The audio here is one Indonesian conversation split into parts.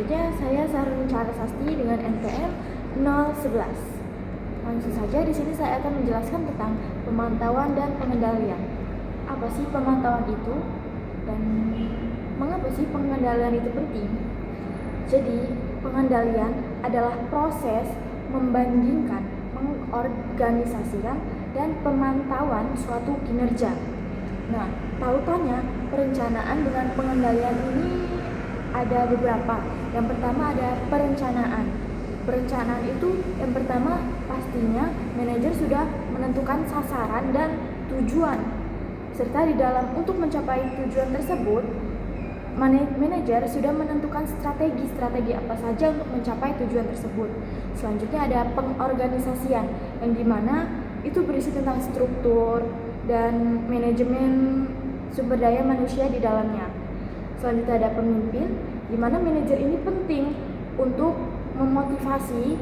Selanjutnya saya Sarun Sasti dengan NPM 011. Langsung saja di sini saya akan menjelaskan tentang pemantauan dan pengendalian. Apa sih pemantauan itu dan mengapa sih pengendalian itu penting? Jadi, pengendalian adalah proses membandingkan, mengorganisasikan, dan pemantauan suatu kinerja. Nah, tautannya perencanaan dengan pengendalian ini ada beberapa. Yang pertama ada perencanaan. Perencanaan itu yang pertama pastinya manajer sudah menentukan sasaran dan tujuan. Serta di dalam untuk mencapai tujuan tersebut, manajer sudah menentukan strategi apa saja untuk mencapai tujuan tersebut. Selanjutnya ada pengorganisasian, yang dimana itu berisi tentang struktur dan manajemen sumber daya manusia di dalamnya. Selanjutnya ada pemimpin, di mana manajer ini penting untuk memotivasi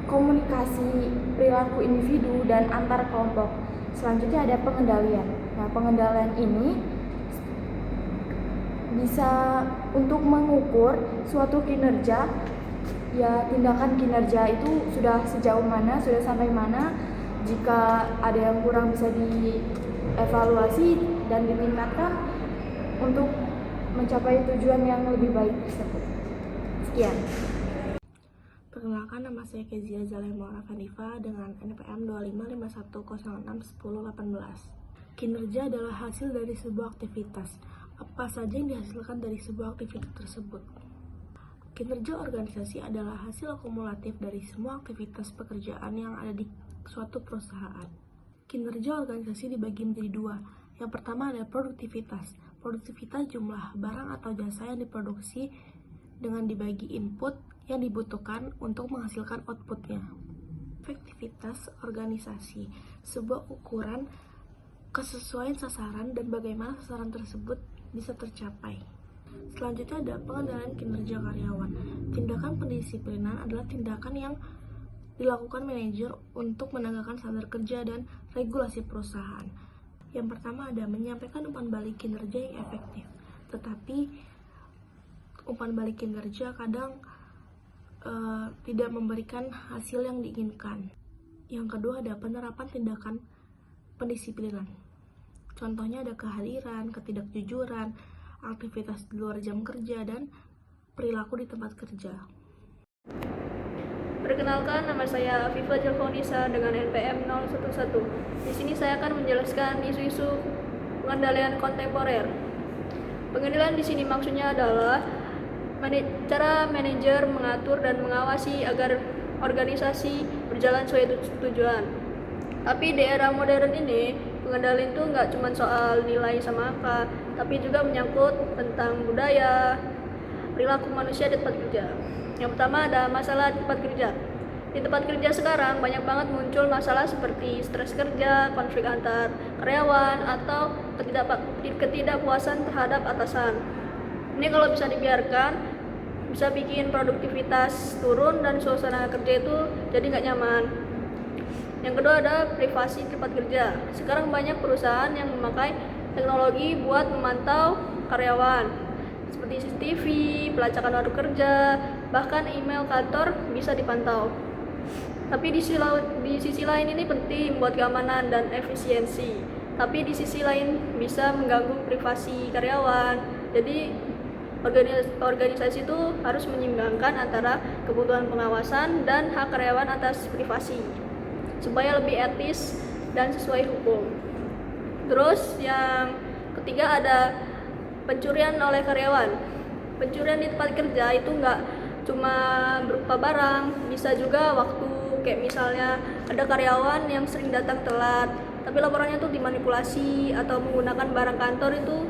komunikasi perilaku individu dan antar kelompok. Selanjutnya ada pengendalian. Nah, pengendalian ini bisa untuk mengukur suatu kinerja, ya tindakan kinerja itu sudah sejauh mana, sudah sampai mana. Jika ada yang kurang bisa dievaluasi dan ditingkatkan untuk mencapai tujuan yang lebih baik tersebut. Sekian. Perkenalkan, nama saya Kezia Zalaimora Fanifa dengan NPM 2551061018. Kinerja adalah hasil dari sebuah aktivitas. Apa saja yang dihasilkan dari sebuah aktivitas tersebut? Kinerja organisasi adalah hasil akumulatif dari semua aktivitas pekerjaan yang ada di suatu perusahaan. Kinerja organisasi dibagi menjadi dua. Yang pertama adalah produktivitas. Produktivitas jumlah barang atau jasa yang diproduksi dengan dibagi input yang dibutuhkan untuk menghasilkan outputnya. Efektivitas organisasi, sebuah ukuran kesesuaian sasaran dan bagaimana sasaran tersebut bisa tercapai. Selanjutnya ada pengendalian kinerja karyawan. Tindakan pendisiplinan adalah tindakan yang dilakukan manajer untuk menegakkan standar kerja dan regulasi perusahaan. Yang pertama ada menyampaikan umpan balik kinerja yang efektif. Tetapi umpan balik kinerja kadang tidak memberikan hasil yang diinginkan. Yang kedua ada penerapan tindakan pendisiplinan. Contohnya ada kehadiran, ketidakjujuran, aktivitas di luar jam kerja, dan perilaku di tempat kerja. Perkenalkan, nama saya Afifa Jalfonisa dengan NPM 011. Di sini saya akan menjelaskan isu-isu pengendalian kontemporer. Pengendalian di sini maksudnya adalah cara manajer mengatur dan mengawasi agar organisasi berjalan sesuai tujuan. Tapi di era modern ini, pengendalian itu nggak cuma soal nilai sama angka, tapi juga menyangkut tentang budaya, perilaku manusia di tempat kerja. Yang pertama ada masalah di tempat kerja. Di tempat kerja sekarang banyak banget muncul masalah seperti stres kerja, konflik antar karyawan, atau ketidakpuasan terhadap atasan. Ini kalau bisa dibiarkan, bisa bikin produktivitas turun dan suasana kerja itu jadi nggak nyaman. Yang kedua ada privasi tempat kerja. Sekarang banyak perusahaan yang memakai teknologi buat memantau karyawan, seperti CCTV, pelacakan waktu kerja, bahkan email kantor bisa dipantau. Tapi di sisi lain ini penting buat keamanan dan efisiensi. Tapi di sisi lain bisa mengganggu privasi karyawan. Jadi organisasi itu harus menyeimbangkan antara kebutuhan pengawasan dan hak karyawan atas privasi supaya lebih etis dan sesuai hukum. Terus yang ketiga ada pencurian oleh karyawan. Pencurian di tempat kerja itu nggak cuma berupa barang, bisa juga waktu. Kayak misalnya ada karyawan yang sering datang telat, tapi laporannya tuh dimanipulasi atau menggunakan barang kantor itu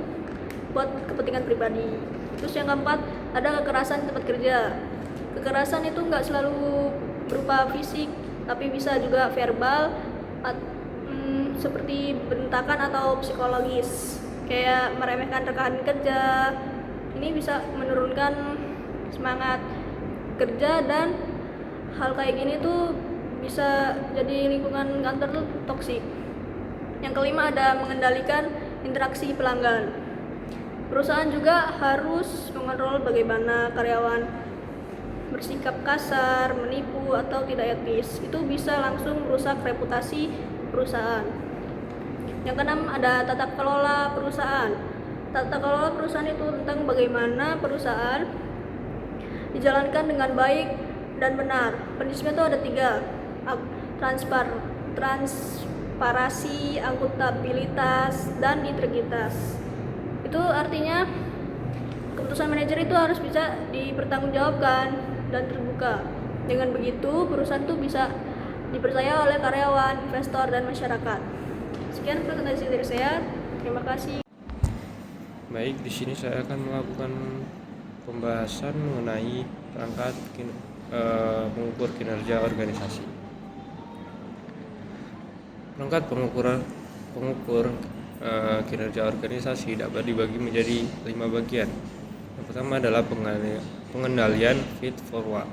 buat kepentingan pribadi. Terus yang keempat ada kekerasan di tempat kerja. Kekerasan itu nggak selalu berupa fisik, tapi bisa juga verbal, seperti bentakan atau psikologis, kayak meremehkan rekan kerja. Ini bisa menurunkan semangat kerja, dan hal kayak gini tuh bisa jadi lingkungan kantor tuh toksik. Yang kelima ada mengendalikan interaksi pelanggan. Perusahaan juga harus mengontrol bagaimana karyawan bersikap kasar, menipu, atau tidak etis. Itu bisa langsung merusak reputasi perusahaan. Yang keenam ada tata kelola perusahaan. Tata kelola perusahaan itu tentang bagaimana perusahaan dijalankan dengan baik dan benar. Prinsipnya itu ada 3: transparasi, akuntabilitas, dan integritas. Itu artinya keputusan manajer itu harus bisa dipertanggungjawabkan dan terbuka. Dengan begitu, perusahaan itu bisa dipercaya oleh karyawan, investor, dan masyarakat. Sekian presentasi dari saya. Terima kasih. Baik, di sini saya akan melakukan pembahasan mengenai perangkat pengukur kinerja organisasi. Perangkat pengukur kinerja organisasi dapat dibagi menjadi 5 bagian. Yang pertama adalah pengendalian feed forward.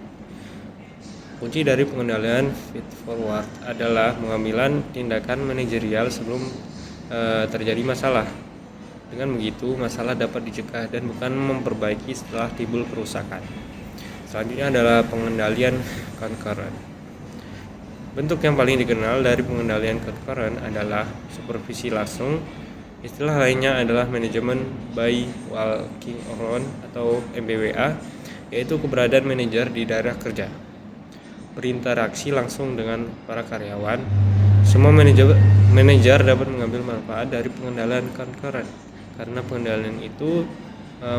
Kunci dari pengendalian feed forward adalah pengambilan tindakan manajerial sebelum terjadi masalah. Dengan begitu, masalah dapat dicegah dan bukan memperbaiki setelah timbul kerusakan. Selanjutnya adalah pengendalian concurrent. Bentuk yang paling dikenal dari pengendalian concurrent adalah supervisi langsung. Istilah lainnya adalah manajemen by walking around atau MBWA, yaitu keberadaan manajer di daerah kerja, berinteraksi langsung dengan para karyawan. Semua manajer dapat mengambil manfaat dari pengendalian concurrent, karena pengendalian itu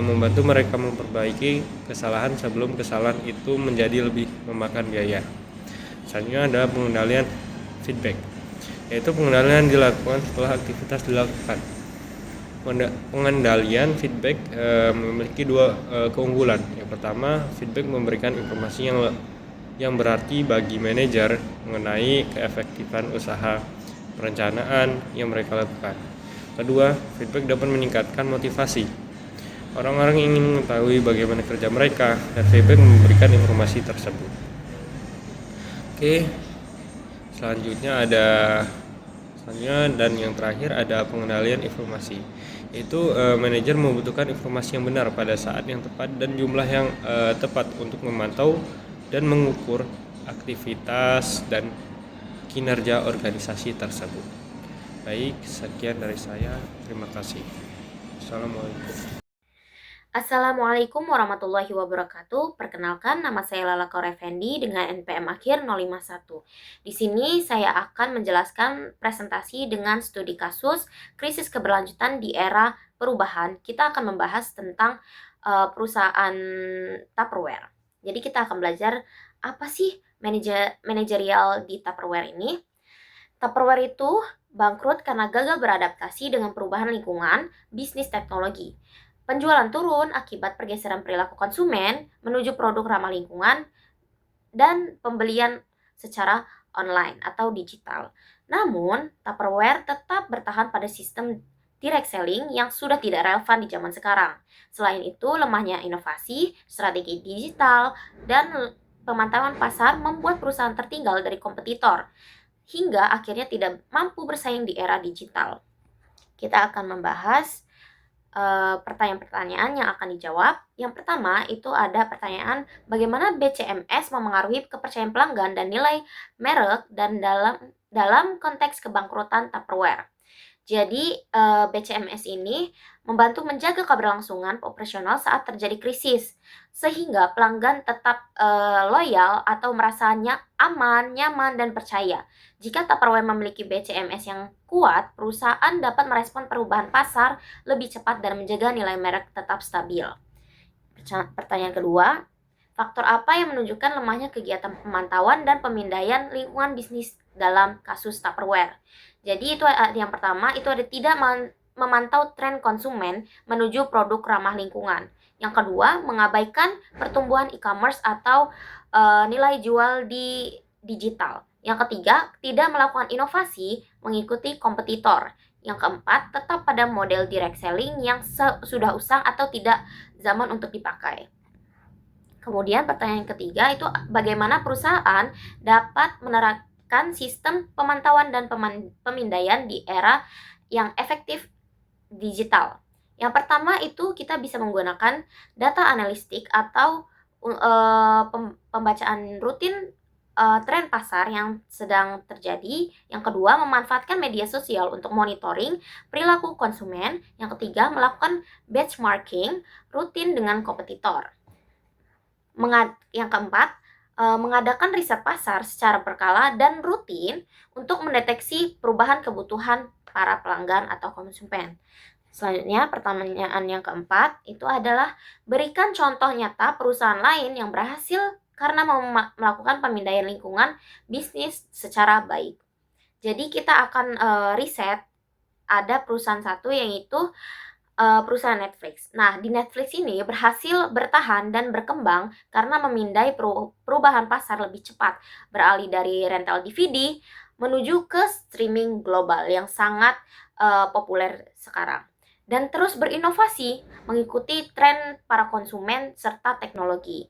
membantu mereka memperbaiki kesalahan sebelum kesalahan itu menjadi lebih memakan biaya. Selanjutnya ada pengendalian feedback, yaitu pengendalian dilakukan setelah aktivitas dilakukan. Pengendalian feedback memiliki 2 keunggulan. Yang pertama, feedback memberikan informasi yang berarti bagi manajer mengenai keefektifan usaha perencanaan yang mereka lakukan. Kedua, feedback dapat meningkatkan motivasi. Orang-orang ingin mengetahui bagaimana kerja mereka, dan feedback memberikan informasi tersebut. Oke, selanjutnya dan yang terakhir ada pengendalian informasi, yaitu manajer membutuhkan informasi yang benar pada saat yang tepat dan jumlah yang tepat untuk memantau dan mengukur aktivitas dan kinerja organisasi tersebut. Baik, sekian dari saya. Terima kasih. Assalamualaikum. Assalamualaikum warahmatullahi wabarakatuh. Perkenalkan, nama saya Lala Kaur Effendi dengan NPM akhir 051. Di sini saya akan menjelaskan presentasi dengan studi kasus krisis keberlanjutan di era perubahan. Kita akan membahas tentang perusahaan Tupperware. Jadi kita akan belajar apa sih manajerial di Tupperware ini. Tupperware itu bangkrut karena gagal beradaptasi dengan perubahan lingkungan bisnis teknologi. Penjualan turun akibat pergeseran perilaku konsumen menuju produk ramah lingkungan dan pembelian secara online atau digital. Namun, Tupperware tetap bertahan pada sistem direct selling yang sudah tidak relevan di zaman sekarang. Selain itu, lemahnya inovasi, strategi digital, dan pemantauan pasar membuat perusahaan tertinggal dari kompetitor, hingga akhirnya tidak mampu bersaing di era digital. Kita akan membahas pertanyaan-pertanyaan yang akan dijawab. Yang pertama itu ada pertanyaan bagaimana BCMS memengaruhi kepercayaan pelanggan dan nilai merek dan dalam konteks kebangkrutan Tupperware. Jadi BCMS ini membantu menjaga keberlangsungan operasional saat terjadi krisis, sehingga pelanggan tetap loyal atau merasanya aman, nyaman, dan percaya. Jika Tupperware memiliki BCMS yang kuat, perusahaan dapat merespon perubahan pasar lebih cepat dan menjaga nilai merek tetap stabil. Pertanyaan kedua, faktor apa yang menunjukkan lemahnya kegiatan pemantauan dan pemindaian lingkungan bisnis dalam kasus Tupperware? Jadi itu yang pertama, itu ada tidak memantau tren konsumen menuju produk ramah lingkungan. Yang kedua, mengabaikan pertumbuhan e-commerce atau nilai jual di digital. Yang ketiga, tidak melakukan inovasi mengikuti kompetitor. Yang keempat, tetap pada model direct selling yang sudah usang atau tidak zaman untuk dipakai. Kemudian pertanyaan ketiga itu bagaimana perusahaan dapat menerapkan sistem pemantauan dan pemindaian di era yang efektif digital. Yang pertama itu kita bisa menggunakan data analistik atau pembacaan rutin tren pasar yang sedang terjadi. Yang kedua, memanfaatkan media sosial untuk monitoring perilaku konsumen. Yang ketiga, melakukan benchmarking rutin dengan kompetitor. Yang keempat, mengadakan riset pasar secara berkala dan rutin untuk mendeteksi perubahan kebutuhan para pelanggan atau konsumen. Selanjutnya, pertanyaan yang keempat itu adalah berikan contoh nyata perusahaan lain yang berhasil karena melakukan pemindaian lingkungan bisnis secara baik. Jadi kita akan riset, ada perusahaan satu yaitu perusahaan Netflix. Nah, di Netflix ini berhasil bertahan dan berkembang karena memindai perubahan pasar lebih cepat, beralih dari rental DVD menuju ke streaming global yang sangat populer sekarang. Dan terus berinovasi mengikuti tren para konsumen serta teknologi.